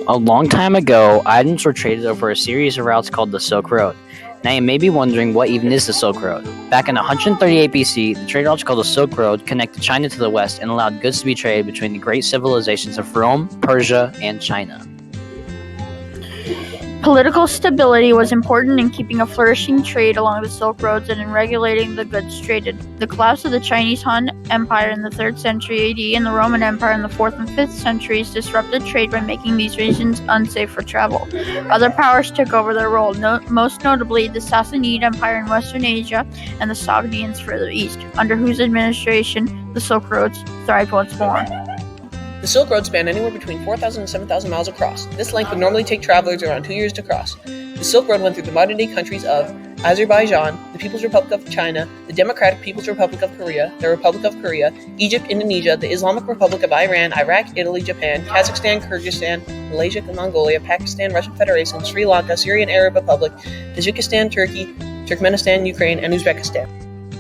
A long time ago, items were traded over a series of routes called the Silk Road. Now you may be wondering what even is the Silk Road. Back in 138 BC, the trade route called the Silk Road connected China to the west and allowed goods to be traded between the great civilizations of Rome, Persia, and China. Political stability was important in keeping a flourishing trade along the Silk Roads and in regulating the goods traded. The collapse of the Chinese Han Empire in the 3rd century AD and the Roman Empire in the 4th and 5th centuries disrupted trade by making these regions unsafe for travel. Other powers took over their role, most notably the Sassanid Empire in Western Asia and the Sogdians further east, under whose administration the Silk Roads thrived once more. The Silk Road spanned anywhere between 4,000 and 7,000 miles across. This length would normally take travelers around 2 years to cross. The Silk Road went through the modern-day countries of Azerbaijan, the People's Republic of China, the Democratic People's Republic of Korea, the Republic of Korea, Egypt, Indonesia, the Islamic Republic of Iran, Iraq, Italy, Japan, Kazakhstan, Kyrgyzstan, Malaysia, Mongolia, Pakistan, Russian Federation, Sri Lanka, Syrian Arab Republic, Tajikistan, Turkey, Turkmenistan, Ukraine, and Uzbekistan.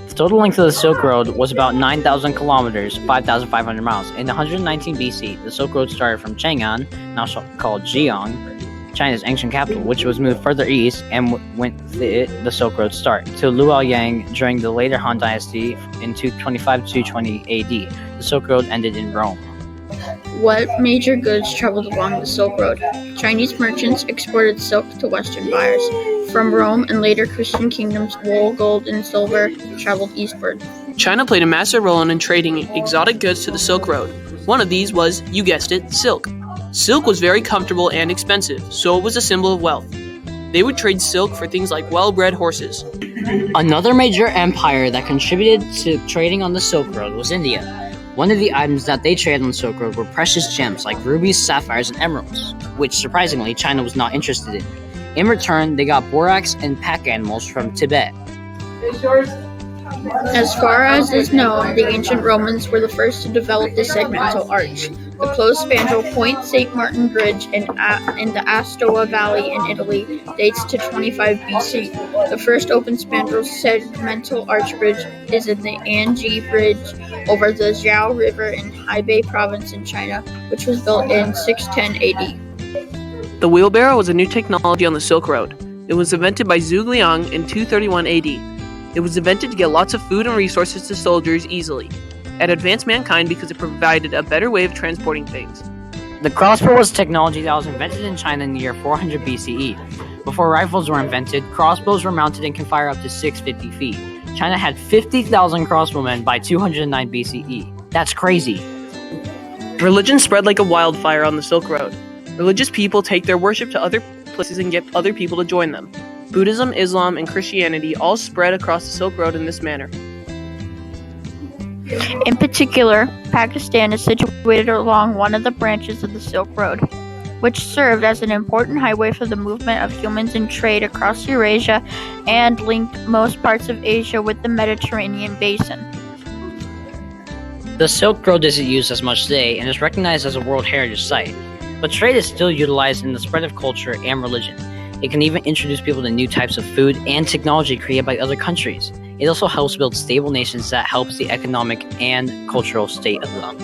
The total length of the Silk Road was about 9,000 kilometers, 5,500 miles. In 119 BC, the Silk Road started from Chang'an, now called Xi'an, China's ancient capital, which was moved further east and went the Silk Road start, to Luoyang during the later Han Dynasty in 225-220 AD. The Silk Road ended in Rome. What major goods traveled along the Silk Road? Chinese merchants exported silk to Western buyers. From Rome and later Christian kingdoms, wool, gold, and silver traveled eastward. China played a massive role in trading exotic goods to the Silk Road. One of these was, you guessed it, silk. Silk was very comfortable and expensive, so it was a symbol of wealth. They would trade silk for things like well-bred horses. Another major empire that contributed to trading on the Silk Road was India. One of the items that they traded on the Silk Road were precious gems like rubies, sapphires, and emeralds, which surprisingly China was not interested in. In return, they got borax and pack animals from Tibet. As far as is known, the ancient Romans were the first to develop the segmental arch. The closed spandrel Point St. Martin Bridge in the Astoa Valley in Italy dates to 25 BC. The first open spandrel segmental arch bridge is in the Anji Bridge over the Zhao River in Hebei Province in China, which was built in 610 AD. The wheelbarrow was a new technology on the Silk Road. It was invented by Zhu Liang in 231 AD. It was invented to get lots of food and resources to soldiers easily. It advanced mankind because it provided a better way of transporting things. The crossbow was technology that was invented in China in the year 400 BCE. Before rifles were invented, crossbows were mounted and can fire up to 650 feet. China had 50,000 crossbowmen by 209 BCE. That's crazy. Religion spread like a wildfire on the Silk Road. Religious people take their worship to other places and get other people to join them. Buddhism, Islam, and Christianity all spread across the Silk Road in this manner. In particular, Pakistan is situated along one of the branches of the Silk Road, which served as an important highway for the movement of humans and trade across Eurasia and linked most parts of Asia with the Mediterranean basin. The Silk Road isn't used as much today and is recognized as a World Heritage Site, but trade is still utilized in the spread of culture and religion. It can even introduce people to new types of food and technology created by other countries. It also helps build stable nations that helps the economic and cultural state of them.